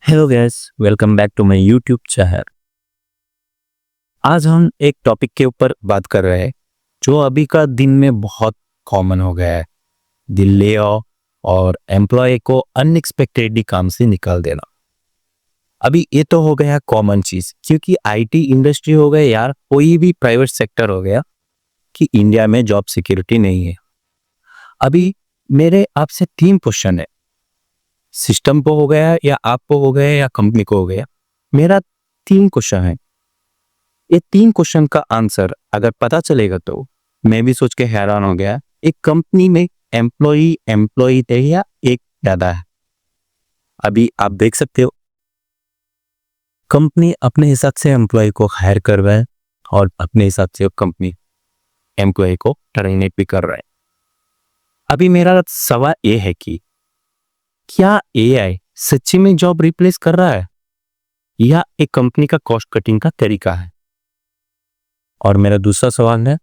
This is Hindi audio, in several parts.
Hello guys, welcome back to my YouTube channel. आज हम एक टॉपिक के ऊपर बात कर रहे हैं जो अभी का दिन में बहुत कॉमन हो गया है, द ले ऑफ और एम्प्लॉय को अनएक्सपेक्टेडली काम से निकाल देना। अभी ये तो हो गया कॉमन चीज, क्योंकि आईटी इंडस्ट्री हो गया यार, कोई भी प्राइवेट सेक्टर हो गया कि इंडिया में जॉब सिक्योरिटी नहीं है। अभी मेरे आपसे 3 क्वेश्चन है, सिस्टम को हो गया या आपको हो गया या कंपनी को हो गया। मेरा 3 क्वेश्चन है, ये 3 क्वेश्चन का आंसर अगर पता चलेगा तो मैं भी सोच के हैरान हो गया, एक कंपनी में एम्प्लॉई थे या एक ज्यादा है। अभी आप देख सकते हो, कंपनी अपने हिसाब से एम्प्लॉय को हायर कर रहा है और अपने हिसाब से कंपनी एम्प्लॉय को टर्मिनेट भी कर रहा है। अभी मेरा सवाल ये है कि क्या एआई सच्ची में जॉब रिप्लेस कर रहा है या एक कंपनी का कॉस्ट कटिंग का तरीका है। और मेरा दूसरा सवाल है,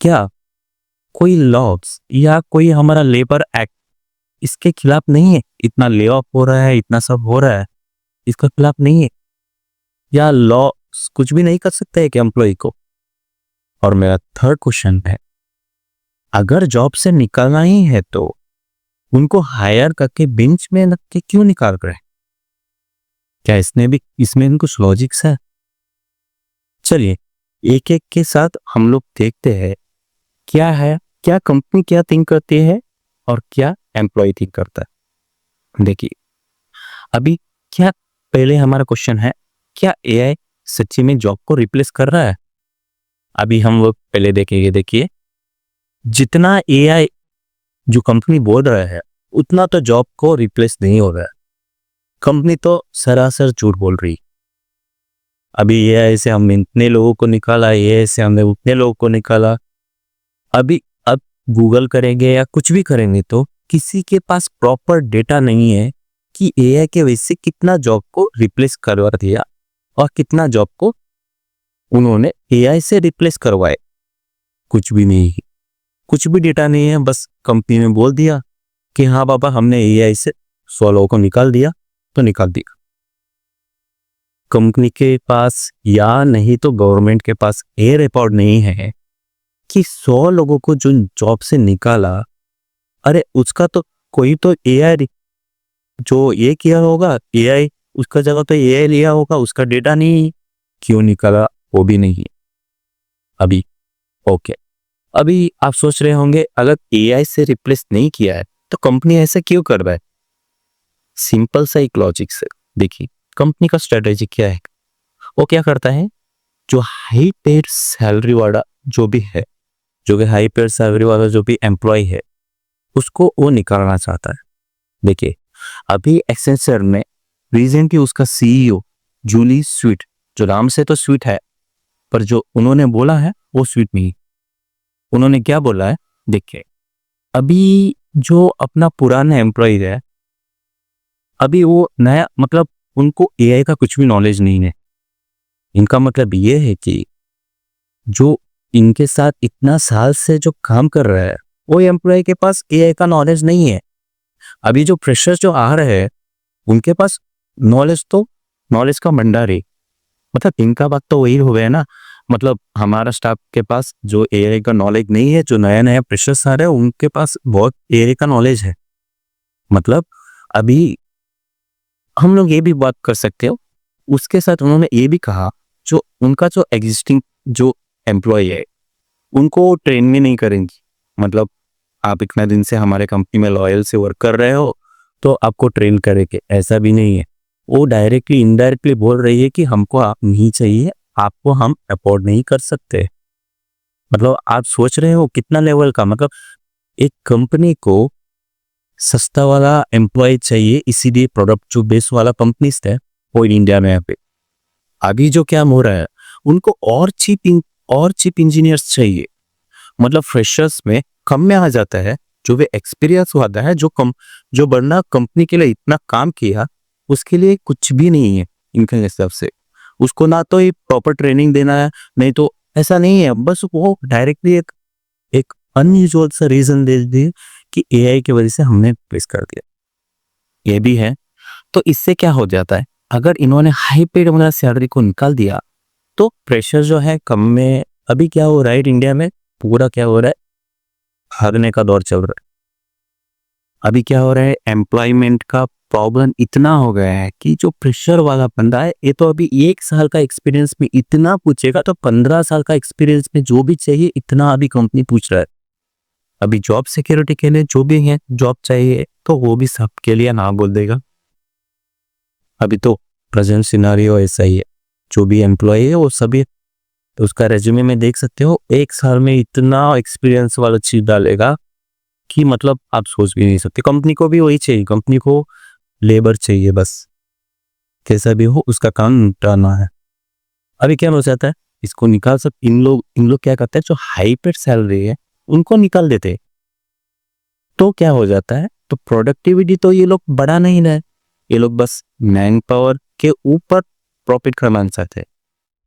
क्या कोई लॉस या कोई हमारा लेबर एक्ट इसके खिलाफ नहीं है? इतना ले ऑफ हो रहा है, इतना सब हो रहा है, इसके खिलाफ नहीं है या लॉ कुछ भी नहीं कर सकता है कि एम्प्लॉय को। और मेरा थर्ड क्वेश्चन है, अगर जॉब से निकालना ही है तो उनको हायर करके बेंच में रख के क्यों निकाल रहे हैं? क्या इसमें कुछ लॉजिक्स है? चलिए एक एक के साथ हम लोग देखते हैं क्या है, क्या कंपनी क्या थिंक करती है और क्या एम्प्लॉय थिंक करता है। देखिए अभी क्या, पहले हमारा क्वेश्चन है, क्या एआई सच्ची में जॉब को रिप्लेस कर रहा है? अभी हम लोग पहले देखेंगे। देखिए, जितना एआई जो कंपनी बोल रहा है उतना तो जॉब को रिप्लेस नहीं हो रहा है। कंपनी तो सरासर झूठ बोल रही। अभी एआई से हमने इतने लोगों को निकाला, एआई से हमने उतने लोगों को निकाला। अभी अब गूगल करेंगे या कुछ भी करेंगे तो किसी के पास प्रॉपर डेटा नहीं है कि एआई के वजह से कितना जॉब को रिप्लेस करवा दिया और कितना जॉब को उन्होंने एआई से रिप्लेस करवाए। कुछ भी नहीं, कुछ भी डेटा नहीं है। बस कंपनी ने बोल दिया कि हाँ बाबा, हमने एआई से 100 लोगों को निकाल दिया तो निकाल दिया। कंपनी के पास या नहीं तो गवर्नमेंट के पास ये रिकॉर्ड नहीं है कि 100 लोगों को जो जॉब से निकाला, अरे उसका तो कोई तो एआई जो ये किया होगा, एआई उसका जगह तो एआई लिया होगा, उसका डेटा नहीं, क्यों निकाला वो भी नहीं। अभी ओके, अभी आप सोच रहे होंगे अगर एआई से रिप्लेस नहीं किया है तो कंपनी ऐसा क्यों कर रहा है? सिंपल सा एक लॉजिक से देखिए, कंपनी का स्ट्रेटेजी क्या है। वो क्या करता है, जो हाई पेड सैलरी वाला जो भी है, जो भी हाई पेड सैलरी वाला जो भी एम्प्लॉय है, उसको वो निकालना चाहता है। देखिए अभी एक्सेंचर में रिसेंटली उसका सीईओ जूली स्वीट, जो नाम से तो स्वीट है पर जो उन्होंने बोला है वो स्वीट नहीं। उन्होंने क्या बोला है, देखिए अभी जो अपना पुराना एम्प्लॉय है, अभी वो नया, मतलब उनको एआई का कुछ भी नॉलेज नहीं है। इनका मतलब ये है कि जो इनके साथ इतना साल से जो काम कर रहा है वो एम्प्लॉय के पास एआई का नॉलेज नहीं है। अभी जो फ्रेशर्स जो आ रहे हैं उनके पास नॉलेज का भंडार है। मतलब इनका बात तो वही हो गया ना, मतलब हमारा स्टाफ के पास जो एआई का नॉलेज नहीं है, जो नया नया फ्रेशर्स आ रहे हैं उनके पास बहुत एआई का नॉलेज है। मतलब अभी हम लोग ये भी बात कर सकते हो, उसके साथ उन्होंने ये भी कहा जो उनका जो एग्जिस्टिंग जो एम्प्लॉय है उनको ट्रेन भी नहीं करेंगी। मतलब आप इतना दिन से हमारे कंपनी में लॉयल से वर्क कर रहे हो तो आपको ट्रेन करेंगे, ऐसा भी नहीं है। वो डायरेक्टली इनडायरेक्टली बोल रही है कि हमको आप नहीं चाहिए, आपको हम अफोर्ड नहीं कर सकते। मतलब आप सोच रहे हो कितना लेवल का, मतलब एक कंपनी को सस्ता वाला एम्प्लॉय चाहिए, इसीलिए प्रोडक्ट जो बेस वाला कंपनीज थे वो इंडिया में यहाँ पे अभी जो क्या हो रहा है, उनको और चीप इंजीनियर्स चाहिए। मतलब फ्रेशर्स में कम में आ जाता है, जो भी एक्सपीरियंस होता है, जो बंदा कंपनी के लिए इतना काम किया उसके लिए कुछ भी नहीं है इनके हिसाब से। उसको ना तो ये प्रॉपर ट्रेनिंग देना है, नहीं तो ऐसा नहीं है, बस वो डायरेक्टली एक अनयूजुअल सा रीजन दे दिए कि एआई की वजह से हमने प्लेस कर दिया। ये भी है। तो इससे क्या हो जाता है, अगर इन्होंने हाई पेड वाला सैलरी को निकाल दिया तो प्रेशर जो है कम में, अभी क्या हो रहा है इंडिया में, पूरा क्या हो रहा है, भागने का दौर चल रहा है। अभी क्या हो रहा है, एम्प्लॉयमेंट का प्रॉब्लम इतना हो गया है कि जो प्रेशर वाला बंदा है, ये तो अभी 1 साल का एक्सपीरियंस में इतना पूछेगा, तो 15 साल का एक्सपीरियंस में जो भी चाहिए इतना अभी कंपनी पूछ रहा है। अभी जॉब सिक्योरिटी के लिए जो भी है जॉब चाहिए तो वो भी सबके लिए ना बोल देगा। अभी तो प्रेजेंट सिनारियो ऐसा ही है, जो भी एम्प्लॉय है वो सभी, तो उसका रेज्यूमे में देख सकते हो 1 साल में इतना एक्सपीरियंस वाला चीज डालेगा कि मतलब आप सोच भी नहीं सकते। कंपनी को भी वही चाहिए, कंपनी को लेबर चाहिए बस, कैसा भी हो उसका काम निपटाना है। अभी क्या हो जाता है, इसको निकाल सब, इन लोग क्या करते हैं, जो हाई पेड सैलरी है उनको निकाल देते हैं। तो क्या हो जाता है, तो प्रोडक्टिविटी तो ये लोग बढ़ा नहीं रहे, ये लोग बस मैन पावर के ऊपर प्रॉफिट कमाना चाहते हैं।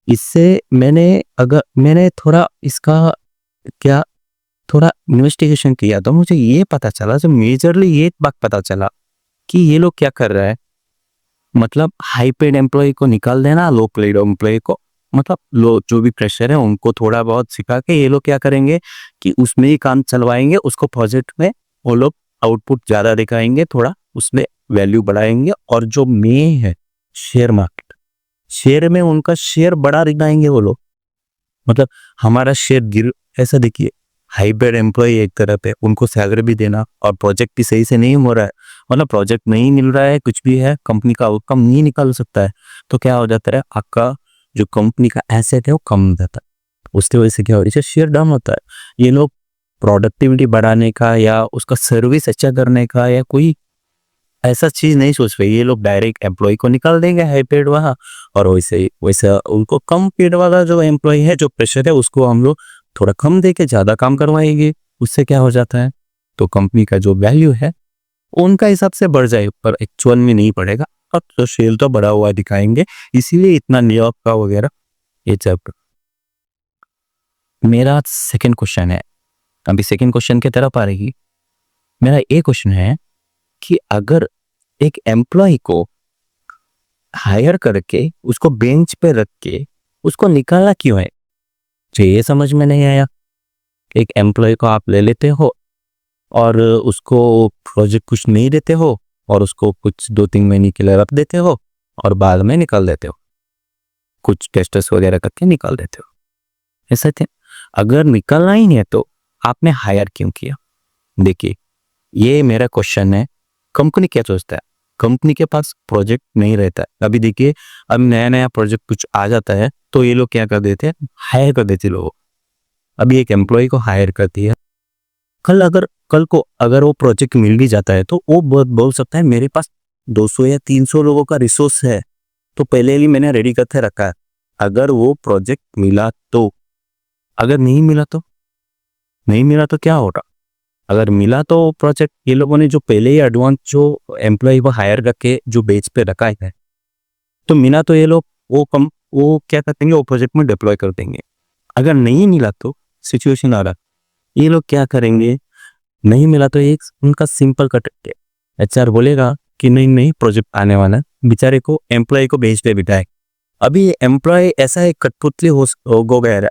इससे मैंने थोड़ा इसका क्या थोड़ा इन्वेस्टिगेशन किया तो मुझे ये पता चला, जो मेजरली ये बात पता चला कि ये लोग क्या कर रहा है, मतलब हाई पेड एम्प्लॉय को निकाल देना, लो पेड एम्प्लॉय को, मतलब लो जो भी प्रेशर है उनको थोड़ा बहुत सिखा के ये लोग क्या करेंगे कि उसमें ही काम चलवाएंगे, उसको प्रोजेक्ट में वो लोग आउटपुट ज्यादा दिखाएंगे, थोड़ा उसमें वैल्यू बढ़ाएंगे, और जो मेन है शेयर मार्केट, शेयर में उनका शेयर बढ़ा दिखाएंगे वो लोग। मतलब हमारा शेयर गिर, ऐसा देखिए, हाइब्रिड एम्प्लॉय एक तरफ है, उनको सैलरी भी देना और प्रोजेक्ट भी सही से नहीं हो रहा है, मतलब प्रोजेक्ट नहीं मिल रहा है, कुछ भी है, कंपनी का आउटकम नहीं निकाल सकता है, तो क्या हो जाता है, आपका जो कंपनी का एसेट है वो कम हो जाता है। उसकी वजह से क्या हो रही है, शेयर डाउन होता है। ये लोग प्रोडक्टिविटी बढ़ाने का या उसका सर्विस अच्छा करने का या कोई ऐसा चीज नहीं सोच रहे, ये लोग डायरेक्ट एम्प्लॉय को निकाल देंगे हाई पेड वहाँ, और वैसे उनको कम पेड वाला जो एम्प्लॉय है, जो प्रेशर है, उसको हम लोग थोड़ा कम दे के ज्यादा काम करवाएंगे। उससे क्या हो जाता है, तो कंपनी का जो वैल्यू है उनका हिसाब से बढ़ जाए, पर एक्चुअल में नहीं पड़ेगा, अब तो सेल तो बढ़ा हुआ दिखाएंगे, इसीलिए इतना न्यूयॉर्क का वगैरह ये सब। मेरा सेकंड क्वेश्चन है, अभी सेकंड क्वेश्चन की तरफ आ रही, मेरा ये क्वेश्चन है कि अगर एक एम्प्लॉय को हायर करके उसको बेंच पे रख के उसको निकाला क्यों है, तो ये समझ में नहीं आया। एक एम्प्लॉय को आप ले लेते हो और उसको प्रोजेक्ट कुछ नहीं देते हो, और उसको कुछ 2-3 महीने के लिए रख देते हो और बाद में निकाल देते हो, कुछ टेस्टर्स वगैरह करके निकाल देते हो, ऐसा थे। अगर निकालना ही नहीं है तो आपने हायर क्यों किया? देखिए, ये मेरा क्वेश्चन है, कंपनी क्या सोचता है, कंपनी के पास प्रोजेक्ट नहीं रहता है। अभी देखिए, अब नया नया प्रोजेक्ट कुछ आ जाता है तो ये लोग क्या कर देते हैं, हायर कर देते लोगों। अभी एक एम्प्लॉय को हायर करती है, कल को अगर वो प्रोजेक्ट मिल भी जाता है तो वो बोल सकता है मेरे पास 200 या 300 लोगों का रिसोर्स है, तो पहले ही मैंने रेडी करके रखा है। अगर वो प्रोजेक्ट मिला तो, अगर नहीं मिला तो क्या होगा? अगर मिला तो प्रोजेक्ट ये लोगों ने जो पहले ही एडवांस जो एम्प्लॉय को हायर करके जो बेच पे रखा है, तो मिला तो ये लोग वो क्या कर देंगे, वो प्रोजेक्ट में डिप्लॉय कर देंगे। अगर नहीं मिला तो सिचुएशन आ रहा, ये लोग क्या करेंगे, नहीं मिला तो एक उनका सिंपल कट है, एचआर बोलेगा कि नहीं नहीं प्रोजेक्ट आने वाला है, बेचारे को एम्प्लॉय को बेच पे बिठाए। अभी एम्प्लॉय ऐसा एक कठपुतली हो गया है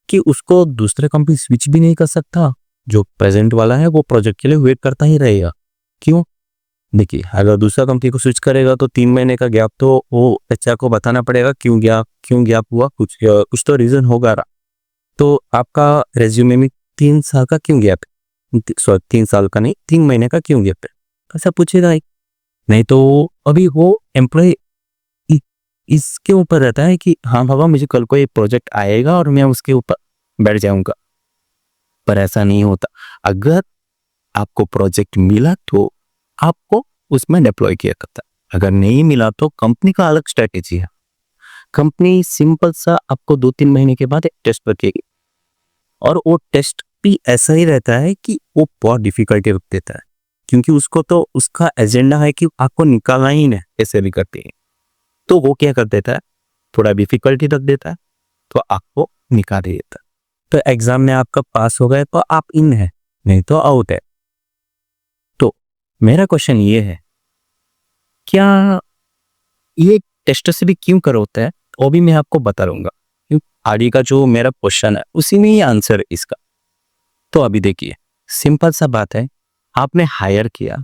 कि उसको दूसरे कंपनी स्विच भी नहीं कर सकता, जो प्रेजेंट वाला है वो प्रोजेक्ट के लिए वेट करता ही रहेगा। क्यों? देखिए, अगर दूसरा कंपनी को स्विच करेगा तो 3 महीने का गैप तो वो एचआर को बताना पड़ेगा, क्यों गैप हुआ, कुछ तो रीजन होगा। तो आपका रेज्यूमे में 3 साल का क्यों गैप है, सॉरी 3 साल का नहीं, 3 महीने का क्यों गैप है, ऐसा पूछेगा ही नहीं। तो अभी वो एम्प्लॉय इसके ऊपर रहता है कि हाँ बाबा, मुझे कल को एक प्रोजेक्ट आएगा और मैं उसके ऊपर बैठ जाऊंगा, पर ऐसा नहीं होता। अगर आपको प्रोजेक्ट मिला तो आपको उसमें डिप्लॉय किया करता है, अगर नहीं मिला तो कंपनी का अलग स्ट्रेटेजी है। कंपनी सिंपल सा आपको 2-3 महीने के बाद एक टेस्ट रखेगी, और वो टेस्ट भी ऐसा ही रहता है कि वो बहुत डिफिकल्टी रख देता है, क्योंकि उसको तो उसका एजेंडा है कि आपको निकालना ही नहीं, ऐसे भी करते हैं। तो वो क्या कर देता है, थोड़ा डिफिकल्टी रख देता है, तो आपको निकाल ही देता है। तो एग्जाम में आपका पास हो गए तो आप इन है, नहीं तो आउट है। तो मेरा क्वेश्चन ये है क्या ये टेस्टर भी क्यों कर होता है वो भी मैं आपको बता दूंगा, क्योंकि आगे का जो मेरा क्वेश्चन है उसी में ही आंसर है इसका। तो अभी देखिए, सिंपल सा बात है, आपने हायर किया,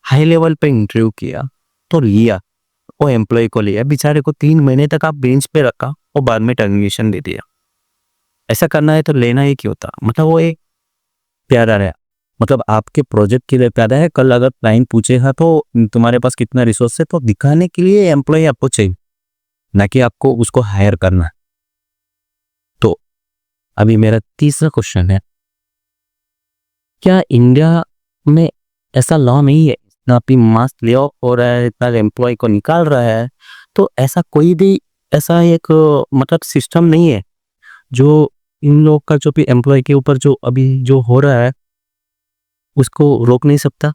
हाई लेवल पे इंटरव्यू किया, तो लिया, वो एम्प्लॉय को लिया, बेचारे को 3 महीने तक आप बेंच पे रखा और बाद में टर्मिनेशन दे दिया। ऐसा करना है तो लेना ही क्यों था? मतलब वो एक प्यारा रहा, मतलब आपके प्रोजेक्ट के लिए प्यारा है। कल अगर क्लाइंट पूछेगा तो तुम्हारे पास कितना रिसोर्स है, तो दिखाने के लिए एम्प्लॉय आपको चाहिए, ना कि आपको उसको हायर करना है। तो अभी मेरा तीसरा क्वेश्चन है, क्या इंडिया में ऐसा लॉ नहीं है, इतना भी मास ले ऑफ हो रहा है, इतना एम्प्लॉय को निकाल रहा है, तो ऐसा कोई भी ऐसा एक मतलब सिस्टम नहीं है जो इन लोग का जो भी एम्प्लॉय के ऊपर जो अभी जो हो रहा है उसको रोक नहीं सकता?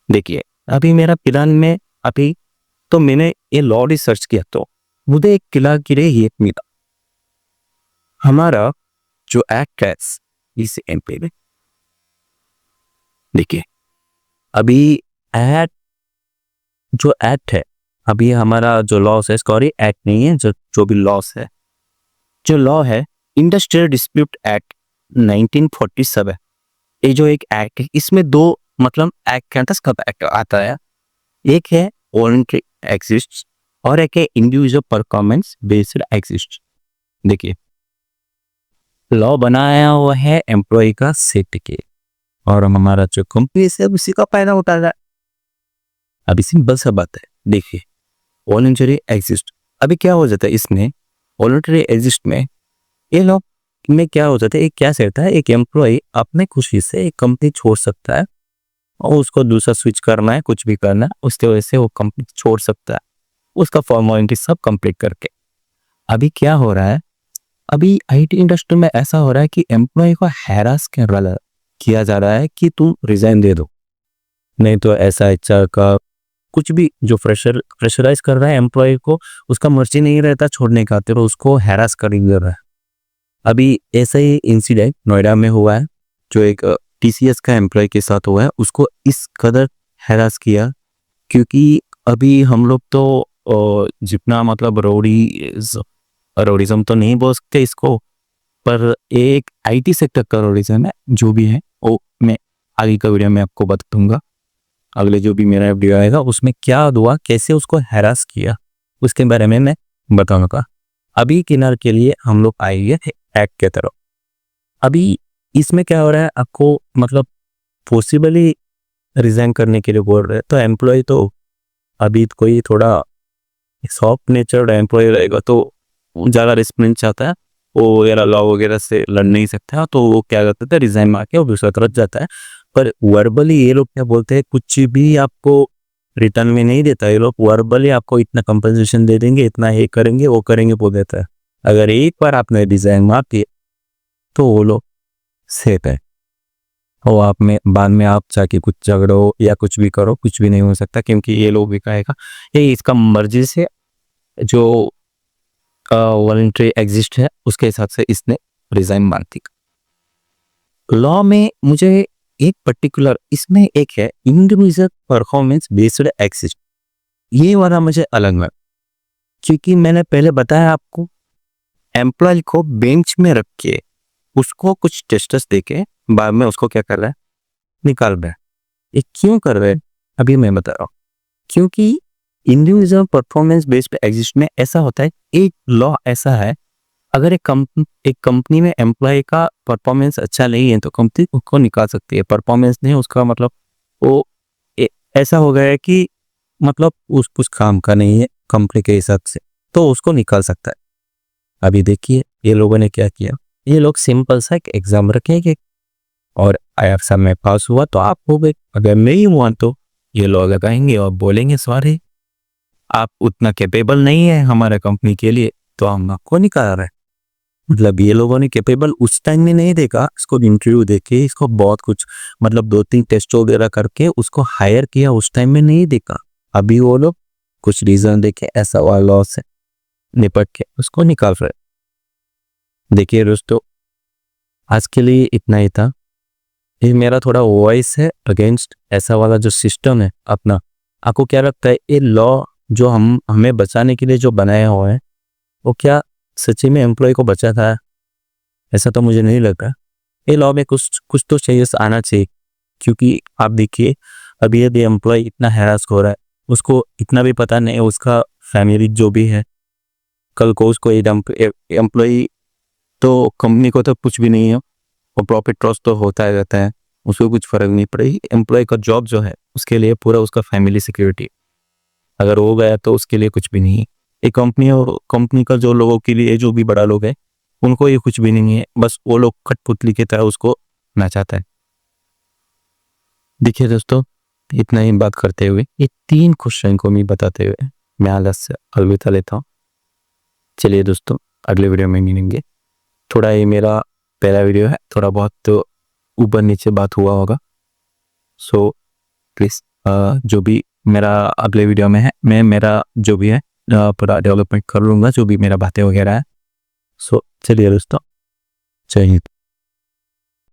देखिए, अभी मेरा फिलहाल में अभी तो मैंने ये लॉ रिसर्च किया, तो मुझे एक किला गिरे ये मिला। हमारा जो एक्ट है इस एमपी में, देखिए अभी एक्ट जो एक्ट है, अभी हमारा जो लॉस है, सॉरी एक्ट नहीं है, जो जो भी लॉस है, जो लॉ है इंडस्ट्रियल डिस्प्यूट एक्ट 1947, ये जो एक एक्ट है इसमें दो मतलब एक्ट के अंदर कब एक्ट आता है, एक है वॉलंटरी एग्जिस्ट और एक है इंडिविजुअल परफॉर्मेंस बेस्ड एग्जिस्ट। देखिए, लॉ बनाया हुआ है एम्प्लॉय का सेफ्टी के, और हमारा जो कंपनी से उसी का फायदा उठा रहा है। अभी सिंपल सा बात है, देखिए वॉलंटरी एग्जिस्ट, अभी क्या हो जाता है इसमें, वॉलंटरी एग्जिस्ट में ये लॉ में क्या हो जाता है, एक क्या रहता है, एक एम्प्लॉय अपने खुशी से एक कंपनी छोड़ सकता है और उसको दूसरा स्विच करना है, कुछ भी करना है, उसके वजह से वो कंपनी छोड़ सकता है, उसका फॉर्मेलिटी सब कंप्लीट करके। अभी क्या हो रहा है, अभी आईटी इंडस्ट्री में ऐसा हो रहा है कि एम्प्लॉय को हैरास किया जा रहा है कि तुम रिजाइन दे दो, नहीं तो ऐसा एचआर का कुछ भी जो प्रेशराइज कर रहा है एम्प्लॉय को, उसका मर्जी नहीं रहता छोड़ने का, तो उसको हैरास कर दे रहा है। अभी ऐसा ही इंसिडेंट नोएडा में हुआ है, जो एक टीसीएस का एम्प्लॉय के साथ हुआ है, उसको इस कदर हैरास किया, क्योंकि अभी हम लोग तो जितना मतलब रोडिज्म तो नहीं बोल सकते इसको, पर एक आईटी सेक्टर का रोडिज्म है, जो भी है वो मैं आगे का वीडियो में आपको बता दूंगा। अगले जो भी मेरा वीडियो आएगा उसमें क्या हुआ, कैसे उसको हैरास किया, उसके बारे में मैं बताऊंगा। अभी किनार के लिए हम लोग आएंगे एक्ट के तरफ। अभी इसमें क्या हो रहा है, आपको मतलब पॉसिबली रिजाइन करने के लिए बोल रहे हैं, तो एम्प्लॉय तो अभी कोई थोड़ा सॉफ्ट नेचर्ड एम्प्लॉय रहेगा तो ज़्यादा रिस्पॉन्स चाहता है, वो वगैरह लॉ वगैरह से लड़ नहीं सकता, तो वो क्या करता था, रिजाइन मार के वो दूसरा तरफ जाता है। पर वर्बली ये लोग क्या बोलते हैं, कुछ भी आपको रिटर्न में नहीं देता, ये लोग वर्बली आपको इतना कंपनसेशन दे देंगे, इतना ये करेंगे वो करेंगे बोल देता है। अगर एक बार आपने डिजाइन मार दिए तो वो लोग सेफ है, और आप में बाद में आप जाके कुछ झगड़ो या कुछ भी करो, कुछ भी नहीं हो सकता, क्योंकि ये लोग भी कहेगा ये इसका मर्जी से जो वॉलंटरी एग्जिस्ट है उसके हिसाब से इसने रिजाइन मार दी। लॉ में मुझे एक पर्टिकुलर इसमें एक है इंडिविजुअल परफॉर्मेंस बेस्ड एग्जिस्ट, ये वाला मुझे अलग लगा, क्योंकि मैंने पहले बताया आपको एम्प्लॉय को बेंच में रख के उसको कुछ टेस्टस देके बाद में उसको क्या कर रहा है, निकाल रहा है। ये क्यों कर रहे हैं अभी मैं बता रहा हूँ, क्योंकि इंडिविजुअल परफॉर्मेंस बेस्ड एग्जिस्ट में ऐसा होता है, एक लॉ ऐसा है, अगर एक कंपनी में एम्प्लॉय का परफॉर्मेंस अच्छा नहीं है तो कंपनी उसको निकाल सकती है। परफॉर्मेंस नहीं उसका मतलब वो ऐसा हो गया है कि मतलब उस कुछ काम का नहीं है कंपनी के हिसाब से, तो उसको निकाल सकता है। अभी देखिए ये लोगों ने क्या किया, ये लोग सिंपल सा एक एग्जाम रखेंगे और IIFSA में पास हुआ तो आप हो गए, अगर नहीं हुआ तो ये लोग लगाएंगे और बोलेंगे सॉरी आप उतना कैपेबल नहीं है हमारे कंपनी के लिए, तो हम आपको निकाल रहे हैं। मतलब ये लोगों ने कैपेबल उस टाइम में नहीं देखा, इसको इंटरव्यू देके इसको बहुत कुछ मतलब 2-3 टेस्ट वगैरह करके उसको हायर किया, उस टाइम में नहीं देखा। अभी वो लोग कुछ रीजन देखे ऐसा हुआ लॉ से निपट के उसको निकाल रहे। देखिए दोस्तों, आज के लिए इतना ही था। ये मेरा थोड़ा वॉइस है अगेंस्ट ऐसा वाला जो सिस्टम है अपना, आपको क्या लगता है ये लॉ जो हम हमें बचाने के लिए जो बनाया हुआ है वो क्या सच्ची में एम्प्लॉय को बचाता है? ऐसा तो मुझे नहीं लगता। ये लॉ में कुछ कुछ तो चेंजेस आना चाहिए, क्योंकि आप देखिए अभी यदि एम्प्लॉय इतना हैरास हो रहा है, उसको इतना भी पता नहीं है उसका फैमिली जो भी है, कल को उसको एम्प्लॉय तो कंपनी को तो कुछ भी नहीं है, और प्रॉफिट लॉस तो होता ही रहता है, उसको कुछ फर्क नहीं पड़ेगी। एम्प्लॉय का जॉब जो है उसके लिए पूरा उसका फैमिली सिक्योरिटी, अगर हो गया तो उसके लिए कुछ भी नहीं है। एक कंपनी और कंपनी का जो लोगों के लिए जो भी बड़ा लोग है उनको ये कुछ भी नहीं है, बस वो लोग कठपुतली की तरह उसको नचाता है। देखिए दोस्तों, इतना ही बात करते हुए ये 3 क्वेश्चन को मैं बताते हुए मैं आलस से अलविदा लेता हूँ। चलिए दोस्तों, अगले वीडियो में मिलेंगे। थोड़ा ये मेरा पहला वीडियो है, थोड़ा बहुत तो ऊपर नीचे बात हुआ होगा, सो प्लीज़ जो भी मेरा अगले वीडियो में है मैं मेरा जो भी है पूरा डेवलपमेंट कर लूँगा, जो भी मेरा बातें वगैरह है। सो चलिए दोस्तों, जय हिंद।